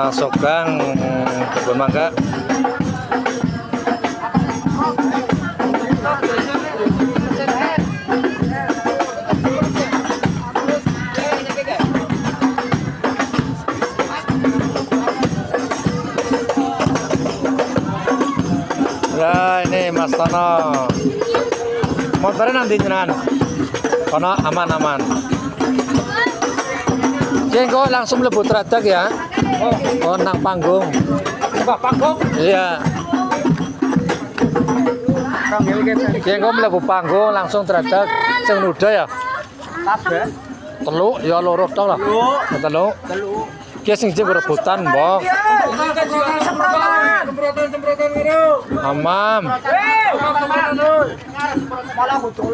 masuk gang kebun mangga. Ya ini Mas Tono. Motornya nanti jenengan. Tono aman-aman. Jengko langsung mlebu tradak ya. Oh nang panggung. Panggung? Iya. Jengko mlebu panggung langsung tradak sing nuda ya. Kabeh. Teluk ya loro tok lah. Teluk. Ki sing jeng rebutan, Mbok. Semprotan ngono. Amam. Malah bocol.